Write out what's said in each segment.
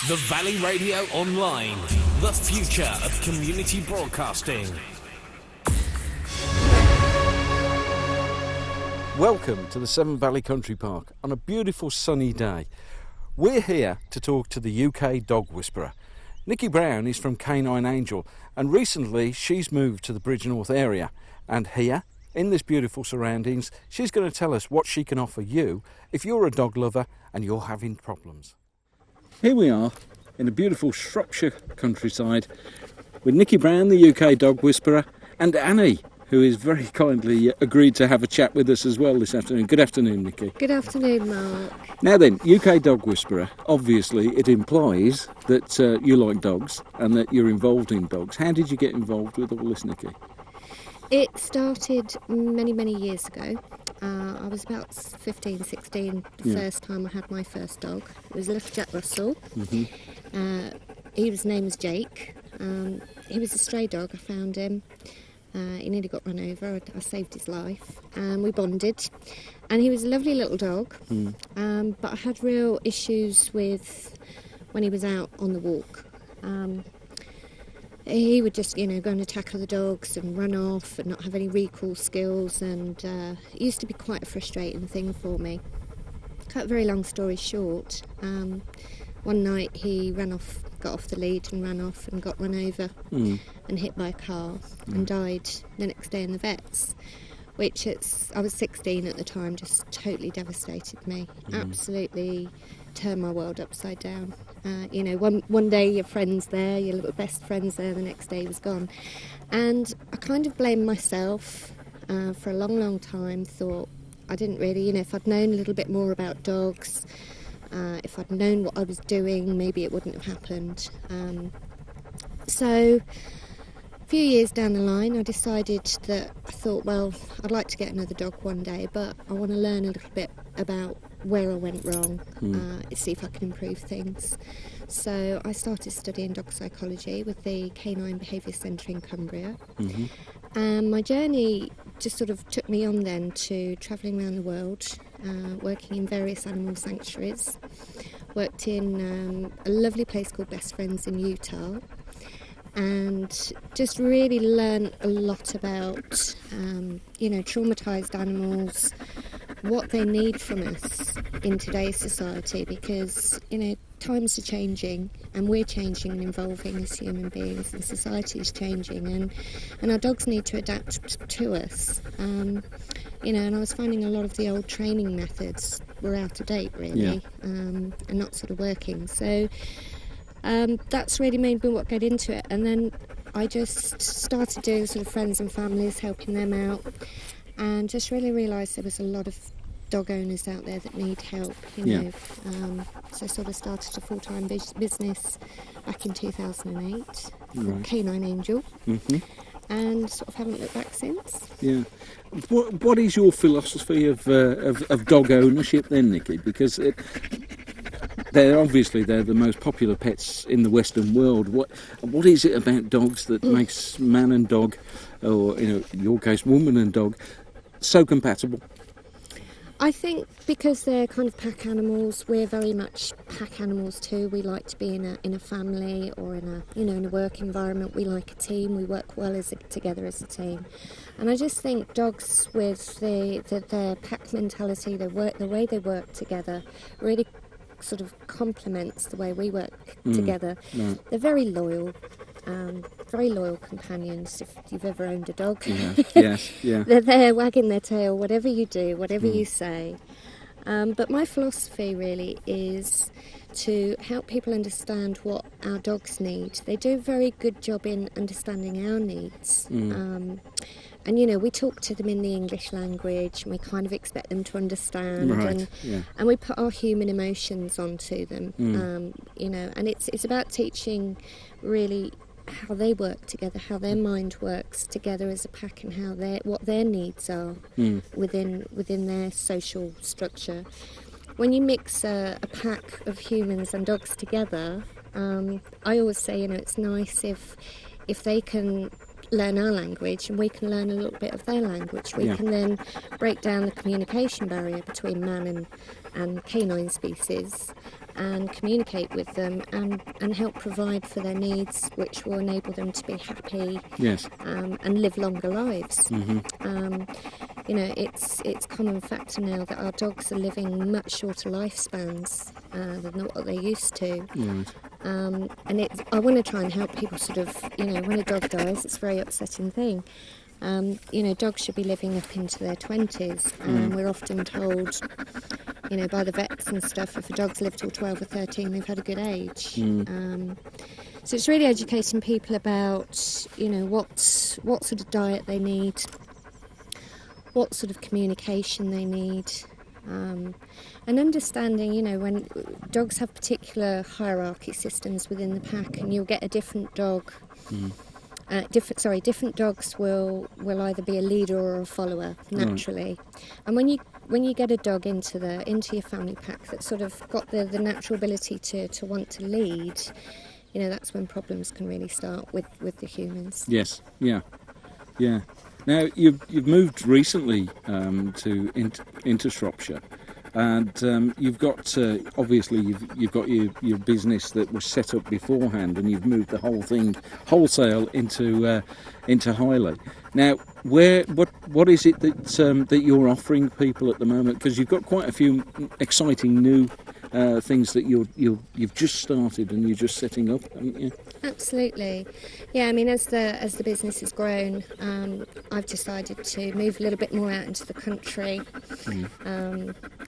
The Valley Radio Online, the future of community broadcasting. Welcome to the Severn Valley Country Park on a beautiful sunny day. We're here to talk to the UK dog whisperer. Nikki Brown is from Canine Angel, and recently she's moved to the Bridgnorth area. And here, in this beautiful surroundings, she's going to tell us what she can offer you if you're a dog lover and you're having problems. Here we are in a beautiful Shropshire countryside with Nikki Brown, the UK dog whisperer, and Annie, who is very kindly agreed to have a chat with us as well this afternoon. Good afternoon, Nikki. Good afternoon, Mark. Now then, UK dog whisperer, obviously it implies that you like dogs and that you're involved in dogs. How did you get involved with all this, Nikki? It started many years ago. I was about 15, 16 the first time I had my first dog. It was a little Jack Russell. His name was Jake. He was a stray dog. I found him. He nearly got run over. I saved his life. We bonded. And he was a lovely little dog. But I had real issues with when he was out on the walk. He would just, go and attack other dogs and run off and not have any recall skills, and it used to be quite a frustrating thing for me. Cut a very long story short, one night he got off the lead and ran off and got run over and hit by a car and died the next day in the vets, which I was 16 at the time, just totally devastated me, absolutely turned my world upside down. One day your friend's there, your little best friend's there, the next day he was gone. And I kind of blamed myself for a long time, thought I didn't really, if I'd known a little bit more about dogs, if I'd known what I was doing, maybe it wouldn't have happened. So a few years down the line, I decided that I thought, well, I'd like to get another dog one day, but I want to learn a little bit about where I went wrong, see if I can improve things. So I started studying dog psychology with the Canine Behaviour Centre in Cumbria. And my journey just sort of took me on then to travelling around the world, working in various animal sanctuaries. Worked in a lovely place called Best Friends in Utah, and just really learned a lot about, traumatised animals, what they need from us in today's society, because, times are changing and we're changing and evolving as human beings, and society is changing, and our dogs need to adapt to us. And I was finding a lot of the old training methods were out of date, really, and not sort of working. So that's really made me get into it. And then I just started doing sort of friends and families, helping them out, and just really realised there was a lot of dog owners out there that need help, so sort of started a full-time business back in 2008, Canine Angel, and sort of haven't looked back since. What is your philosophy of dog ownership then, Nikki? Because they're the most popular pets in the Western world. What is it about dogs that makes man and dog, or in your case woman and dog, so compatible? I think because they're kind of pack animals, we're very much pack animals too. We like to be in a family or in a work environment. We like a team. We work well together as a team. And I just think dogs with their pack mentality, the way they work together, really sort of complements the way we work together. They're very loyal companions. If you've ever owned a dog, they're there wagging their tail, whatever you do, whatever you say. But my philosophy really is to help people understand what our dogs need. They do a very good job in understanding our needs. And, we talk to them in the English language, and we kind of expect them to understand. And we put our human emotions onto them, and it's about teaching really how they work together, how their mind works together as a pack, and what their needs are within their social structure. When you mix a pack of humans and dogs together, I always say, it's nice if they can learn our language and we can learn a little bit of their language. We can then break down the communication barrier between man and canine species and communicate with them and help provide for their needs, which will enable them to be happy, Yes. and live longer lives. Mm-hmm. It's common factor now that our dogs are living much shorter lifespans than what they used to. Right. And I want to try and help people sort of, when a dog dies, it's a very upsetting thing. Dogs should be living up into their 20s, and we're often told, by the vets and stuff, if a dog's lived till 12 or 13, they've had a good age. So it's really educating people about, what sort of diet they need, what sort of communication they need, and understanding, when dogs have particular hierarchy systems within the pack, and you'll get a different dog. Different dogs will either be a leader or a follower naturally, and when you get a dog into your family pack that's sort of got the natural ability to want to lead, that's when problems can really start with the humans. Yes. Yeah. Now you've moved recently into Shropshire, and you've got obviously you've got your business that was set up beforehand, and you've moved the whole thing wholesale into Highley. Now, what is it that you're offering people at the moment? Because you've got quite a few exciting new things that you've just started and you're just setting up, haven't you? Absolutely, yeah. I mean, as the business has grown, I've decided to move a little bit more out into the country.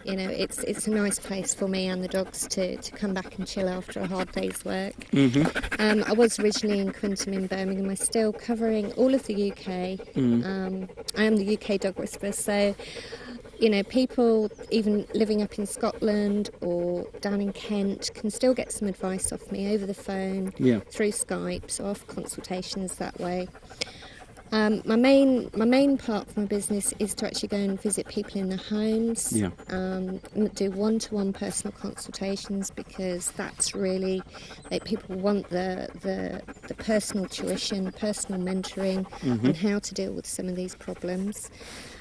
It's a nice place for me and the dogs to come back and chill after a hard day's work. I was originally in Quinton in Birmingham. I'm still covering all of the UK. I am the UK dog whisperer, so people even living up in Scotland or down in Kent can still get some advice off me over the phone, through Skype, so I offer consultations that way. My main part of my business is to actually go and visit people in their homes, and do one-to-one personal consultations, because that's really people want the personal tuition, personal mentoring, and how to deal with some of these problems.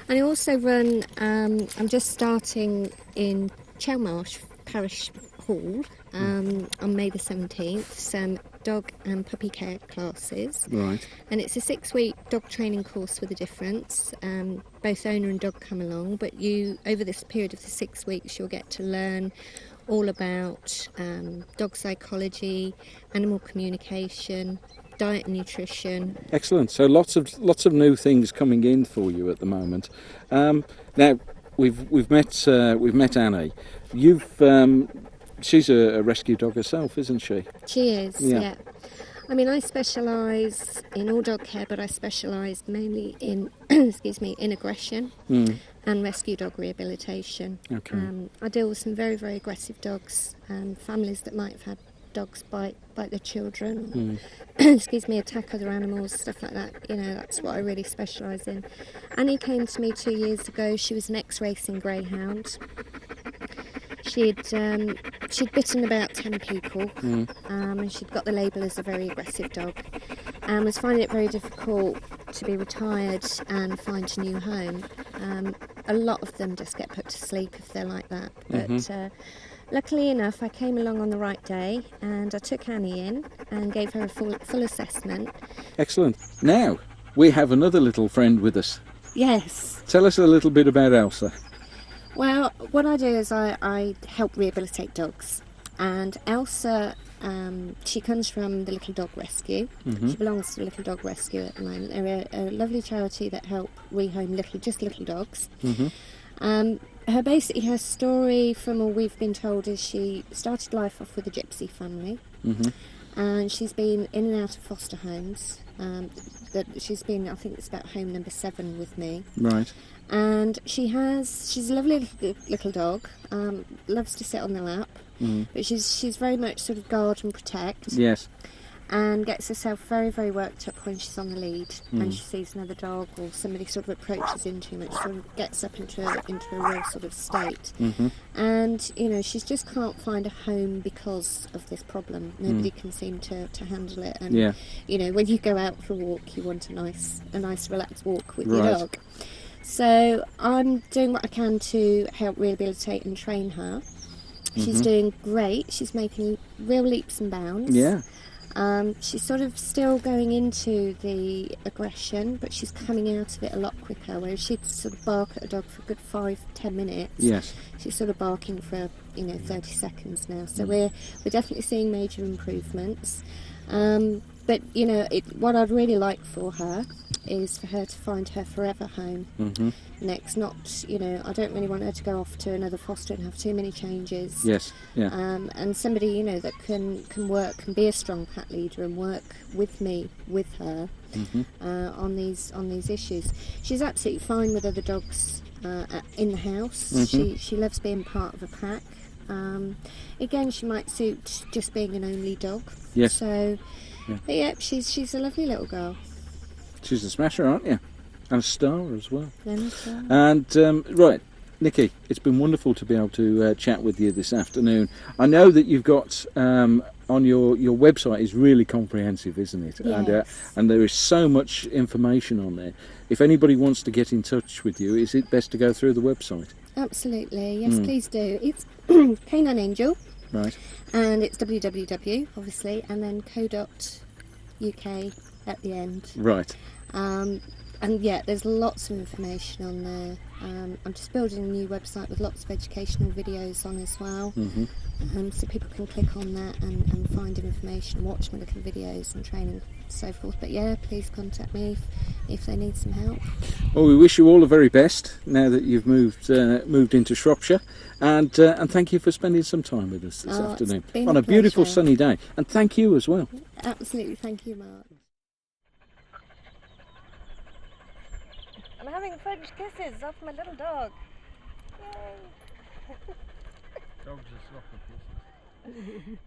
And I also run, I'm just starting in Chelmarsh Parish Hall on May the 17th, some dog and puppy care classes. Right. And it's a 6-week dog training course with a difference. Both owner and dog come along, but over this period of the 6 weeks, you'll get to learn all about dog psychology, animal communication, diet and nutrition. Excellent. So lots of new things coming in for you at the moment. Now we've met Annie. She's a rescue dog herself, isn't she? She is. Yeah. I mean, I specialise in all dog care, but I specialise mainly in in aggression and rescue dog rehabilitation. Okay. I deal with some very, very aggressive dogs, families that might have had dogs bite their children, attack other animals, stuff like that. That's what I really specialise in. Annie came to me 2 years ago. She was an ex-racing greyhound. She'd bitten about 10 people, and she'd got the label as a very aggressive dog, and was finding it very difficult to be retired and find a new home. A lot of them just get put to sleep if they're like that, but luckily enough, I came along on the right day, and I took Annie in and gave her a full assessment. Excellent. Now, we have another little friend with us. Yes. Tell us a little bit about Elsa. Well, what I do is I help rehabilitate dogs. And Elsa, she comes from the Little Dog Rescue. She belongs to the Little Dog Rescue at the moment. They're a lovely charity that help rehome little dogs. Her story, from all we've been told, is she started life off with a gypsy family, and she's been in and out of foster homes. She's been, I think it's about home number 7 with me. Right. And she's a lovely little dog. Loves to sit on the lap, but she's very much sort of guard and protect. Yes. And gets herself very, very worked up when she's on the lead, and she sees another dog or somebody sort of approaches in too much, sort of gets up into a real sort of state. And she just can't find a home because of this problem. Nobody can seem to handle it. And when you go out for a walk, you want a nice relaxed walk with your dog. So I'm doing what I can to help rehabilitate and train her. She's doing great. She's making real leaps and bounds. Yeah. She's sort of still going into the aggression, but she's coming out of it a lot quicker. Whereas she'd sort of bark at a dog for a good 5-10 minutes. Yes. She's sort of barking for 30 seconds now. So we're definitely seeing major improvements. But what I'd really like for her is for her to find her forever home next. Not, I don't really want her to go off to another foster and have too many changes. Yes. Yeah. And somebody, that can work and be a strong cat leader and work with me, with her, on these issues. She's absolutely fine with other dogs in the house. She loves being part of a pack. Again, she might suit just being an only dog. Yes. So, but yeah, she's a lovely little girl. She's a smasher, aren't you? And a star as well. And a star. And right, Nikki, it's been wonderful to be able to chat with you this afternoon. I know that you've got on your website is really comprehensive, isn't it? Yes. And there is so much information on there. If anybody wants to get in touch with you, is it best to go through the website? Absolutely, yes, please do. It's Canine Angel. Right. And it's www, obviously, and then co.uk at the end. Right. And yeah, there's lots of information on there. I'm just building a new website with lots of educational videos on as well. So people can click on that and find information, watch my little videos and training and so forth. But yeah, please contact me if they need some help. Well, we wish you all the very best now that you've moved into Shropshire, and thank you for spending some time with us this afternoon on a beautiful sunny day. And thank you as well. Absolutely, thank you, Mark. I'm having French kisses off my little dog. Yay! Dogs are sloppy kisses.